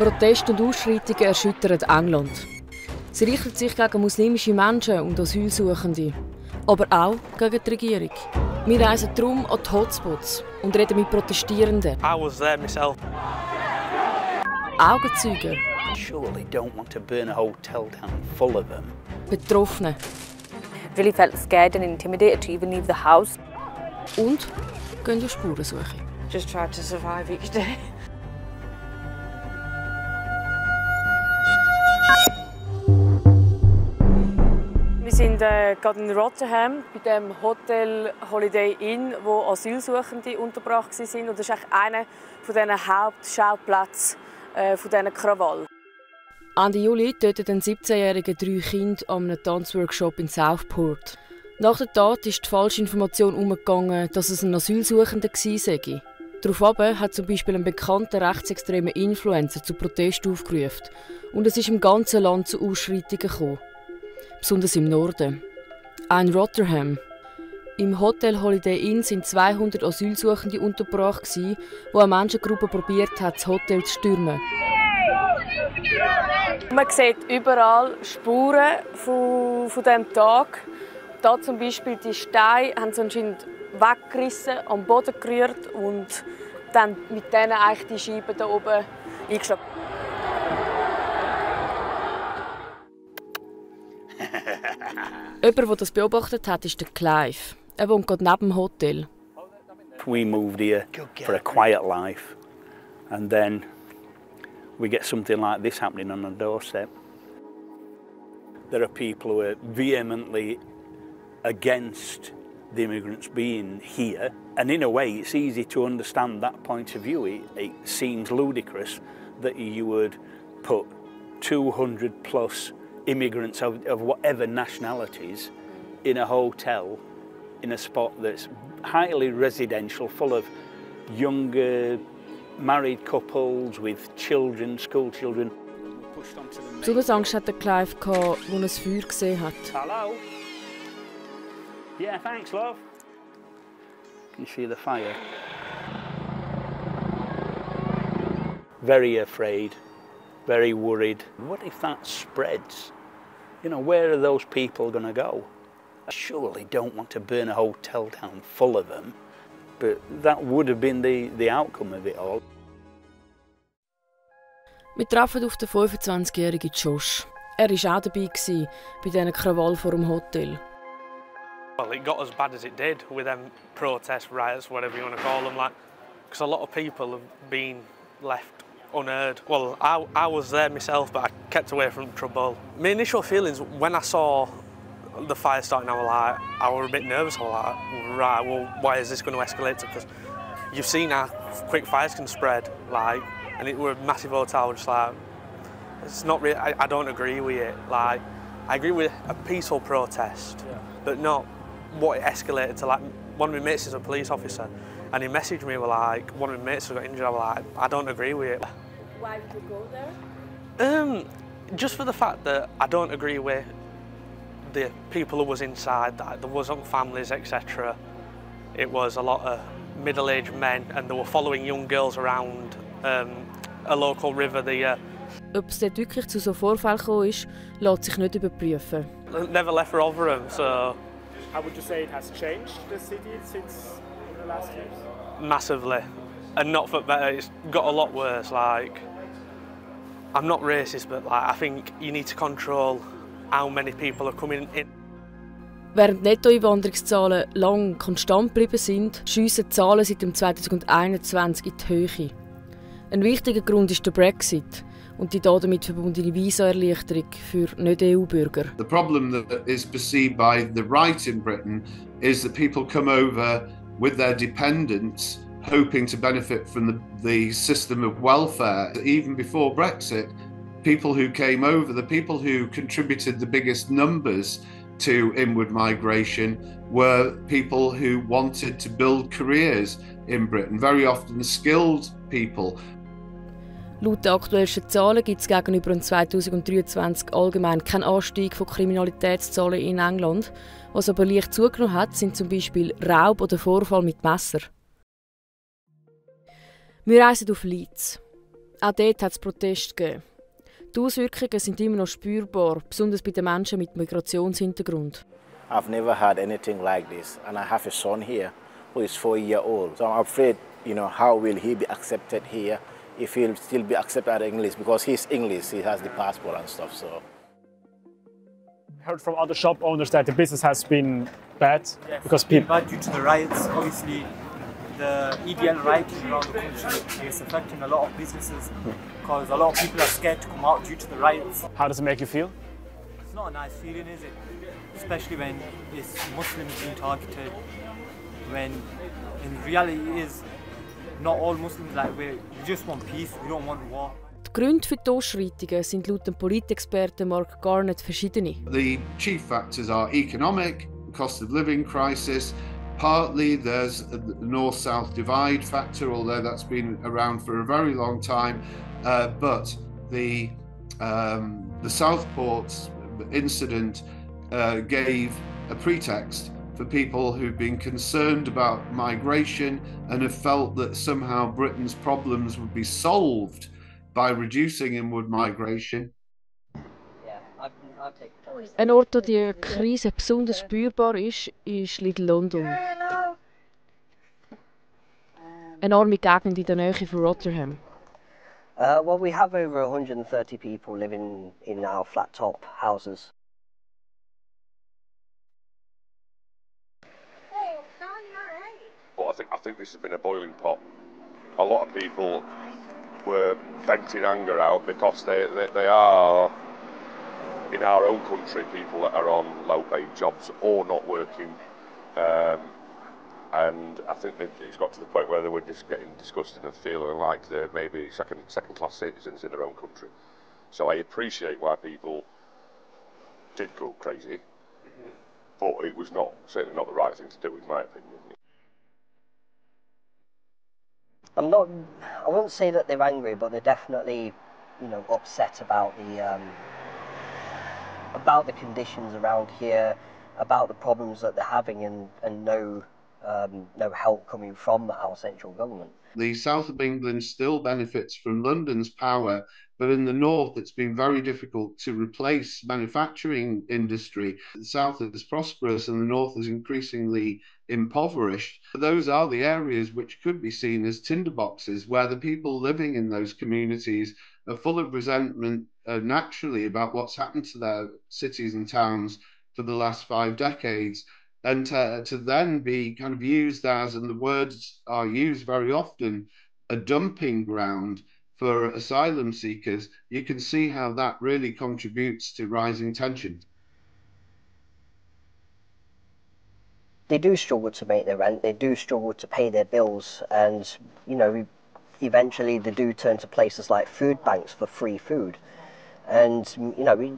Proteste und Ausschreitungen erschüttern England. Sie richten sich gegen muslimische Menschen und Asylsuchende, aber auch gegen die Regierung. Wir reisen darum an die Hotspots und reden mit Protestierenden. I was there myself. Augenzeugen. Surely don't want to burn a hotel down full of them. Betroffene. Really felt scared and intimidated to even leave the house. Und gehen auf Spurensuche. Just tried to survive each day. Wir sind gerade in Rotherham bei dem Hotel Holiday Inn, wo Asylsuchende untergebracht waren. Und das ist eigentlich einer dieser Hauptschauplätze von diesen Krawall. Ende Juli tötet ein 17-jähriger 3 Kinder an einem Tanzworkshop in Southport. Nach der Tat ist die falsche Information umgegangen, dass es ein Asylsuchender sei. Daraufhin hat zum Beispiel ein bekannter rechtsextremer Influencer zu Protesten aufgerufen. Und es ist im ganzen Land zu Ausschreitungen gekommen. Besonders im Norden. Auch in Rotherham. Im Hotel Holiday Inn sind 200 Asylsuchende untergebracht, die eine Menschengruppe probiert hat, das Hotel zu stürmen. Man sieht überall Spuren von diesem Tag. Hier zum Beispiel die Steine haben sie anscheinend weggerissen, am Boden gerührt und dann mit denen eigentlich die Scheiben hier oben eingeschlagen. Jemand, der das beobachtet hat, ist der Clive. Er wohnt gerade neben dem Hotel. We moved here for a quiet life, and then we get something like this happening on our doorstep. There are people who are vehemently against the immigrants being here, and in a way it's easy to understand that point of view. It seems ludicrous that you would put 200 plus immigrants of whatever nationalities in a hotel in a spot that's highly residential, full of younger married couples with children, school children. Besonders Angst hatte Clive, als er ein Feuer gesehen hat. Hello? Yeah, thanks, love. Can you see the fire? Very afraid, very worried. What if that spreads? You know, where are those people going to go? I surely don't want to burn a hotel down full of them, but that would have been the outcome of it all. Wir trafen auf den 25-jährigen Josh. Er war auch dabei bei diesen Krawall vor dem Hotel. Well, it got as bad as it did with them protests, riots, whatever you want to call them, like, because a lot of people have been left unheard. Well, I was there myself, but I kept away from trouble. My initial feelings when I saw the fire starting, I was a bit nervous. I was like, right, well, why is this going to escalate to? Because you've seen how quick fires can spread, like, and it was a massive hotel. Just like, it's not really. I don't agree with it. Like, I agree with a peaceful protest, but not what it escalated to. Like, one of my mates is a police officer, and he messaged me, like, one of my mates who got injured. I was like, I don't agree with it. Why did you go there? Just for the fact that I don't agree with the people who was inside. That there wasn't families, etc. It was a lot of middle-aged men, and they were following young girls around a local river. Ob es dort wirklich zu so Vorfällen gekommen ist, lässt sich nicht überprüfen. Never left Rotherham, so. How would you say it has changed the city since in the last years? Massively, and not for better. It's got a lot worse. Like, I'm not racist, but like, I think you need to control how many people are coming in. Während Nettoeinwanderungszahlen lang konstant geblieben sind, schiessen die Zahlen seit dem 2021 in die Höhe. Ein wichtiger Grund ist der Brexit und die damit verbundene Visaerleichterung für Nicht-EU-Bürger. The problem that is perceived by the right in Britain is that people come over with their dependents, hoping to benefit from the system of welfare. Even before Brexit, people who came over, the people who contributed the biggest numbers to inward migration were people who wanted to build careers in Britain, very often skilled people. Laut den aktuellsten Zahlen gibt es gegenüber 2023 allgemein keinen Anstieg von Kriminalitätszahlen in England. Was aber leicht zugenommen hat, sind zum Beispiel Raub oder Vorfall mit Messer. Wir reisen auf Leeds. Auch dort hat es Proteste gegeben. Die Auswirkungen sind immer noch spürbar, besonders bei den Menschen mit Migrationshintergrund. I've never had anything like this, and I have a son here who is 4 years old. So I'm afraid, how will he be accepted here if he'll still be accepted at English, because he's English, he has the passport and stuff. So. I heard from other shop owners that the business has been bad because people. Bad due to the riots, obviously. The EDL rioting around the country is affecting a lot of businesses because a lot of people are scared to come out due to the riots. How does it make you feel? It's not a nice feeling, is it? Especially when it's Muslims being targeted. When in reality it is not all Muslims like we just want peace, we don't want war. Die Gründe für die Ausschreitungen sind laut dem Politexperten Mark Garnett verschiedene. The chief factors are economic, cost of living crisis. Partly there's a north-south divide factor, although that's been around for a very long time. But the Southport incident gave a pretext for people who've been concerned about migration and have felt that somehow Britain's problems would be solved by reducing inward migration. Ein Ort, wo die Krise besonders spürbar ist Little London. Eine arme Gegend in der Nähe von Rotherham. Well, we have over 130 people living in our flat top houses. But I think this has been a boiling pot. A lot of people were venting anger out because they are, in our own country, people that are on low-paid jobs or not working, and I think it's got to the point where they were just getting disgusted and feeling like they're maybe second-class citizens in their own country. So I appreciate why people did go crazy, but it was certainly not the right thing to do, in my opinion. I wouldn't say that they're angry, but they're definitely, upset about the conditions around here, about the problems that they're having, and no help coming from our central government. The south of England still benefits from London's power, but in the north it's been very difficult to replace manufacturing industry. The south is prosperous and the north is increasingly impoverished. Those are the areas which could be seen as tinderboxes, where the people living in those communities are full of resentment naturally about what's happened to their cities and towns for the last 5 decades. And to then be kind of used as, and the words are used very often, a dumping ground for asylum seekers, you can see how that really contributes to rising tension. They do struggle to make their rent, they do struggle to pay their bills, and eventually they do turn to places like food banks for free food. And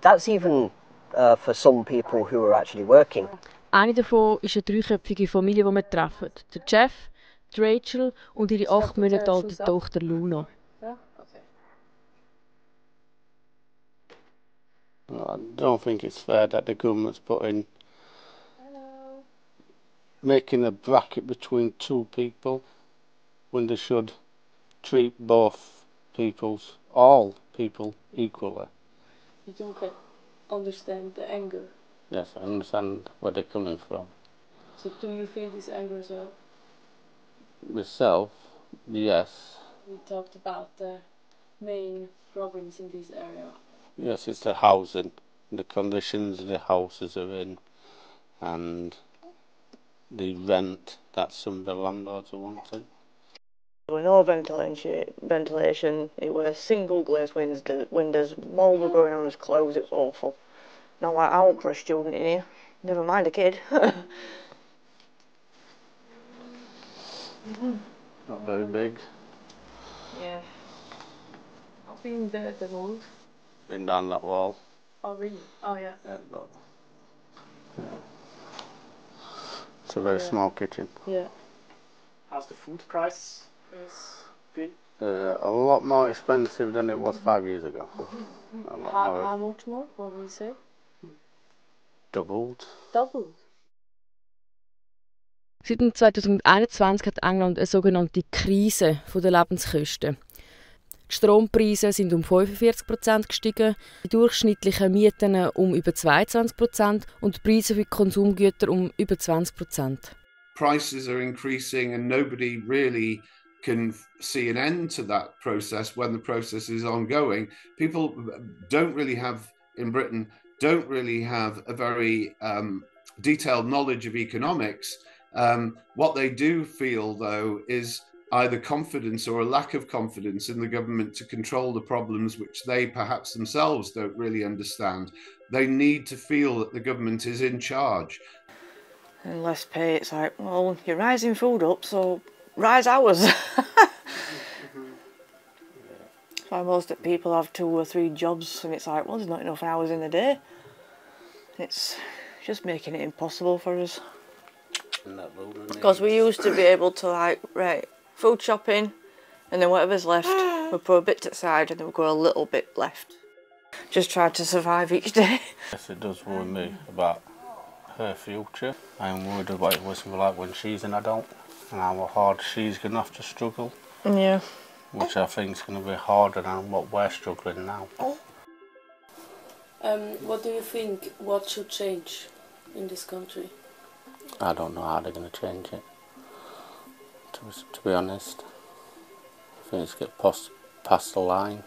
that's even for some people who are actually working. Eine davon ist eine dreiköpfige Familie, die wir treffen. Der Jeff, die Rachel und ihre 8 Monate alte Tochter Luna. I don't think it's fair that the government's making a bracket between 2 people when they should treat all people equally. You don't understand the anger. Yes, I understand where they're coming from. So do you feel this anger as well? Myself, yes. We talked about the main problems in this area. Yes, it's the housing, the conditions the houses are in, and the rent that some of the landlords are wanting. There was no ventilation, it was single glazed windows, mould were growing on his clothes, it's awful. Not like I want for a student in here, never mind a kid. Not very big. Yeah. I've been there, the mold. Been down that wall. Oh really? Oh yeah. It's a very small kitchen. Yeah. How's the food price been? A lot more expensive than it was 5 years ago. How much more? What will you say? Doubled. Doubled? Seit 2021 hat England eine sogenannte Krise der Lebenskosten. Die Strompreise sind um 45% gestiegen, die durchschnittlichen Mieten um über 22% und die Preise für Konsumgüter um über 20%. Prices are increasing and nobody really can see an end to that process when the process is ongoing. People in Britain don't really have a very detailed knowledge of economics. What they do feel, though, is either confidence or a lack of confidence in the government to control the problems which they perhaps themselves don't really understand. They need to feel that the government is in charge. And less pay, it's like, well, you're rising food up, so rise hours. So most people have 2 or 3 jobs, and it's like, well, there's not enough hours in the day. It's just making it impossible for us. Because we used to be able to, like, right, food shopping, and then whatever's left, we put a bit to the side, and then we go a little bit left. Just try to survive each day. Yes, it does worry me about her future. I'm worried about what's going to be like when she's an adult, and how hard she's going to have to struggle. Yeah. Which I think is going to be harder than what we're struggling now. What do you think, what should change in this country? I don't know how they're going to change it, to be honest. I think it's get past the line.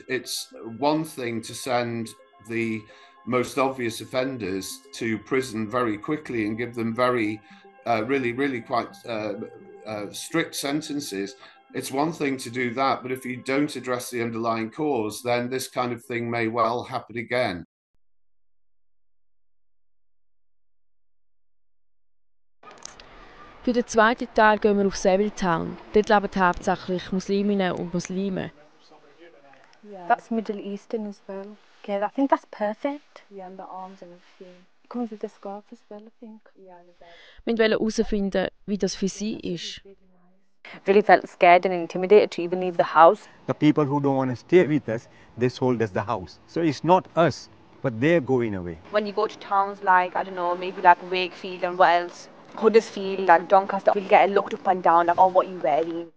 It's one thing to send the most obvious offenders to prison very quickly and give them very, really quite strict sentences. It's one thing to do that, but if you don't address the underlying cause, then this kind of thing may well happen again. Für den zweiten Teil gehen wir auf Town. Dort leben hauptsächlich Musliminnen und Muslime. Yeah. That's Middle Eastern as well. Okay, I think that's perfect. Yeah, and the arms and everything. Comes with the scarf as well, I think. Yeah, wir wollten herausfinden, wie das für sie ist. Really felt scared and intimidated to even leave the house. The people who don't want to stay with us, they sold us the house. So it's not us, but they're going away. When you go to towns like, I don't know, maybe like Wakefield and what else, Huddersfield and Doncaster, you'll get looked up and down like, oh, what are you wearing?